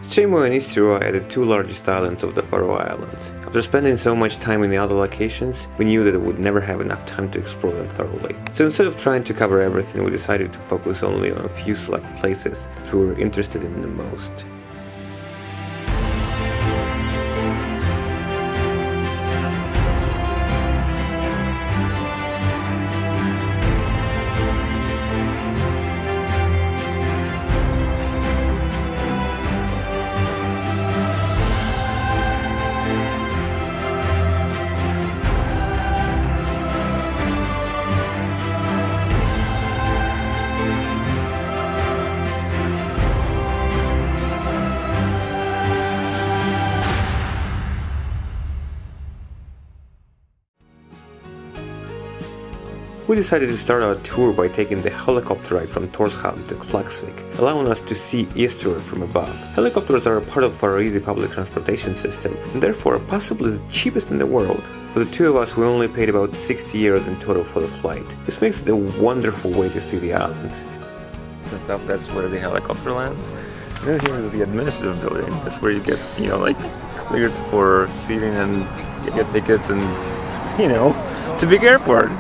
Streymoy and Eysturoy are the two largest islands of the Faroe Islands. After spending so much time in the other locations, we knew that we would never have enough time to explore them thoroughly. So instead of trying to cover everything, we decided to focus only on a few select places that we were interested in the most. We decided to start our tour by taking the helicopter ride from Tórshavn to Klaksvík, allowing us to see Eysturoy from above. Helicopters are a part of Faroese public transportation system, and therefore possibly the cheapest in the world. For the two of us, we only paid about 60 euros in total for the flight. This makes it a wonderful way to see the islands. That's where the helicopter lands. And then here is the administrative building. That's where you get, cleared for seating and you get tickets and, it's a big airport.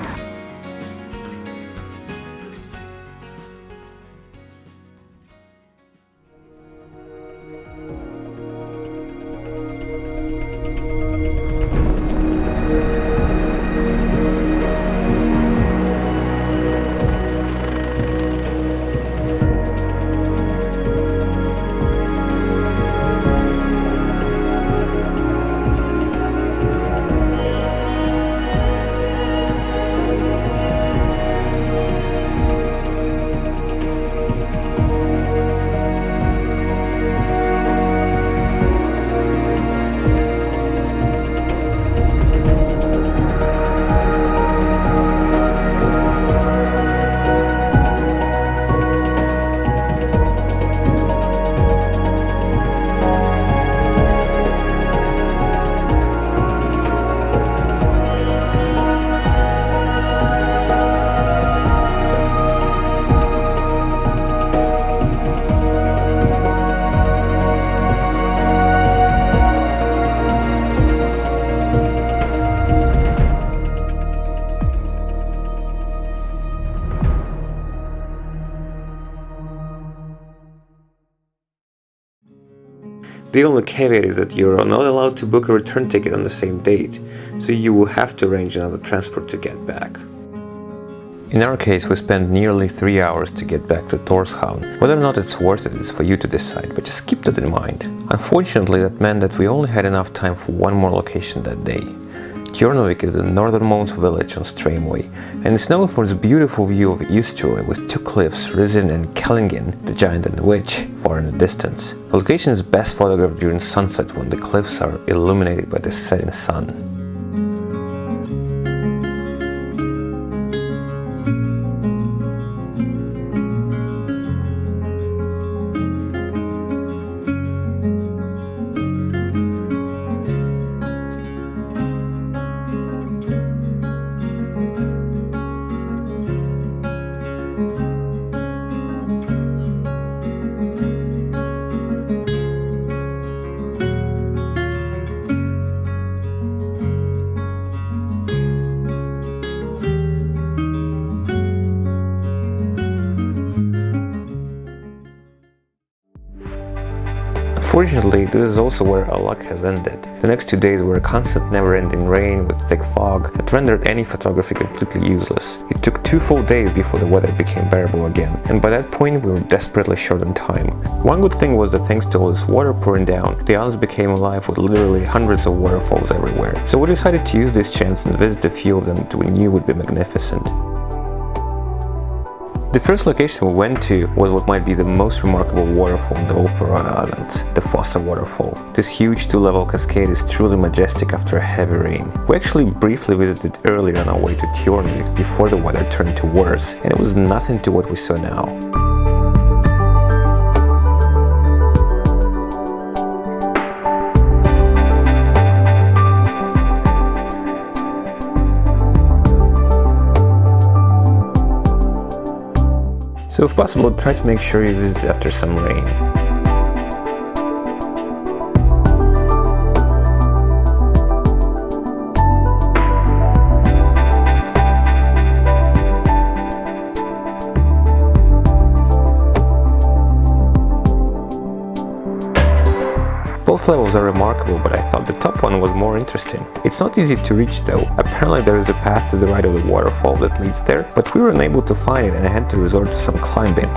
The only caveat is that you're not allowed to book a return ticket on the same date, so you will have to arrange another transport to get back. In our case, we spent nearly 3 hours to get back to Tórshavn. Whether or not it's worth it is for you to decide, but just keep that in mind. Unfortunately, that meant that we only had enough time for one more location that day. Gjógv is the northernmost village on Streymoy, and it's known for its beautiful view of Eysturoy with two cliffs, Risen and Kellingin, the Giant and the Witch, far in the distance. The location is best photographed during sunset when the cliffs are illuminated by the setting sun. Unfortunately, this is also where our luck has ended. The next 2 days were a constant never-ending rain with thick fog that rendered any photography completely useless. It took 2 full days before the weather became bearable again, and by that point we were desperately short on time. One good thing was that thanks to all this water pouring down, the islands became alive with literally hundreds of waterfalls everywhere. So we decided to use this chance and visit a few of them that we knew would be magnificent. The first location we went to was what might be the most remarkable waterfall in the whole Faroe Islands, the Fossa waterfall. This huge 2-level cascade is truly majestic after a heavy rain. We actually briefly visited earlier on our way to Gjógv before the weather turned to worse, and it was nothing to what we saw now. So if possible, try to make sure you visit after some rain. Both levels are remarkable, but I thought the top one was more interesting. It's not easy to reach though. Apparently there is a path to the right of the waterfall that leads there, but we were unable to find it and I had to resort to some climbing.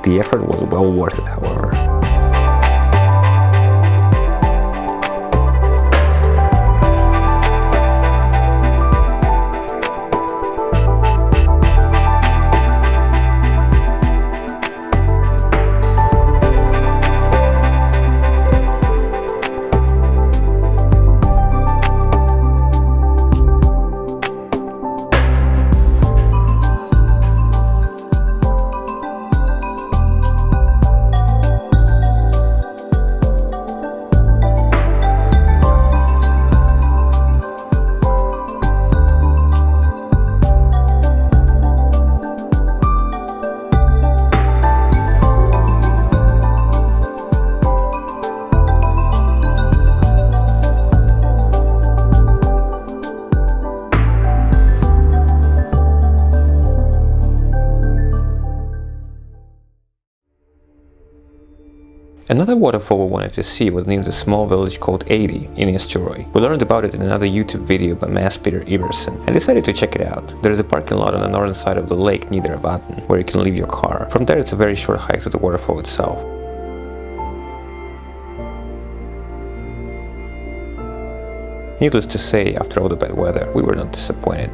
The effort was well worth it, however. Another waterfall we wanted to see was near the small village called Gjógv in Eysturoy. We learned about it in another YouTube video by Mass Peter Iverson and decided to check it out. There is a parking lot on the northern side of the lake near Vatn, where you can leave your car. From there it's a very short hike to the waterfall itself. Needless to say, after all the bad weather, we were not disappointed.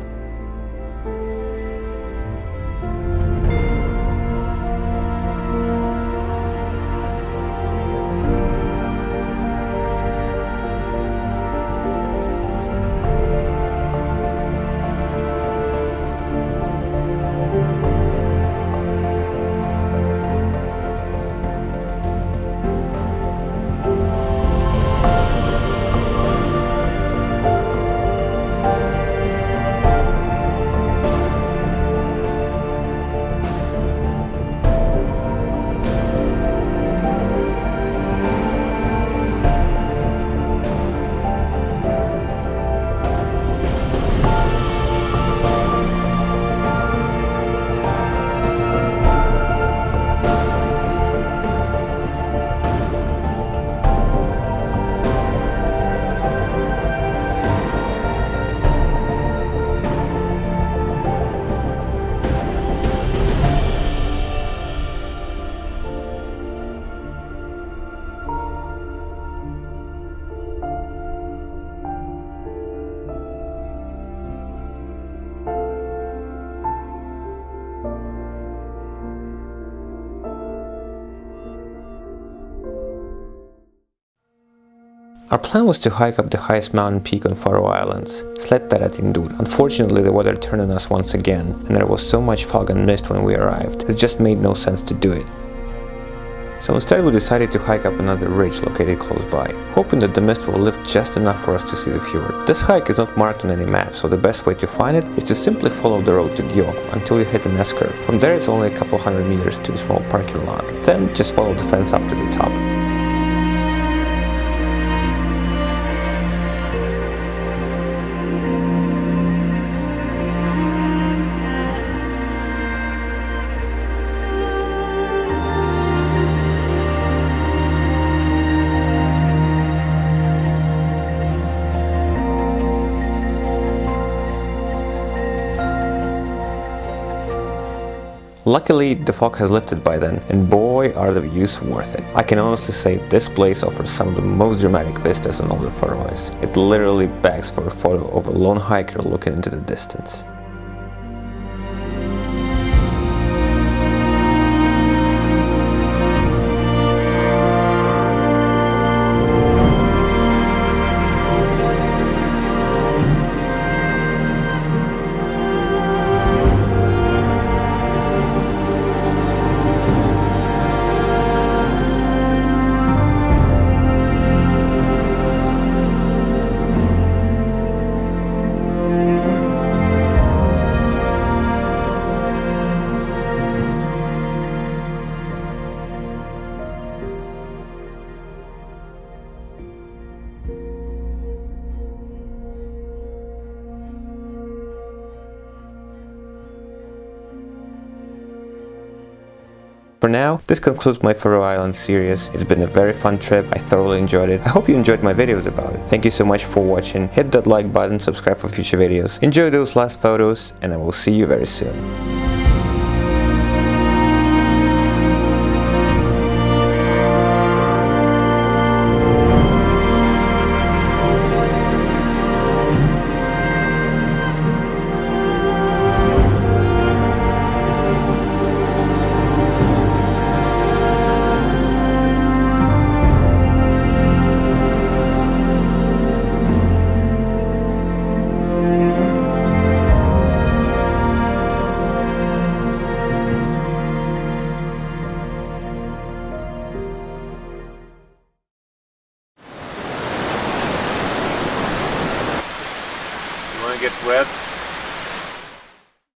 Our plan was to hike up the highest mountain peak on Faroe Islands, Sillard. Unfortunately, the weather turned on us once again, and there was so much fog and mist when we arrived, it just made no sense to do it. So instead we decided to hike up another ridge located close by, hoping that the mist will lift just enough for us to see the fjord. This hike is not marked on any map, so the best way to find it is to simply follow the road to Gjógv until you hit an S-curve. From there it's only a couple hundred meters to a small parking lot, then just follow the fence up to the top. Luckily, the fog has lifted by then, and boy are the views worth it. I can honestly say this place offers some of the most dramatic vistas on all the Faroes. It literally begs for a photo of a lone hiker looking into the distance. For now, this concludes my Faroe Islands series. It's been a very fun trip, I thoroughly enjoyed it. I hope you enjoyed my videos about it. Thank you so much for watching, hit that like button, subscribe for future videos. Enjoy those last photos, and I will see you very soon. Get wet.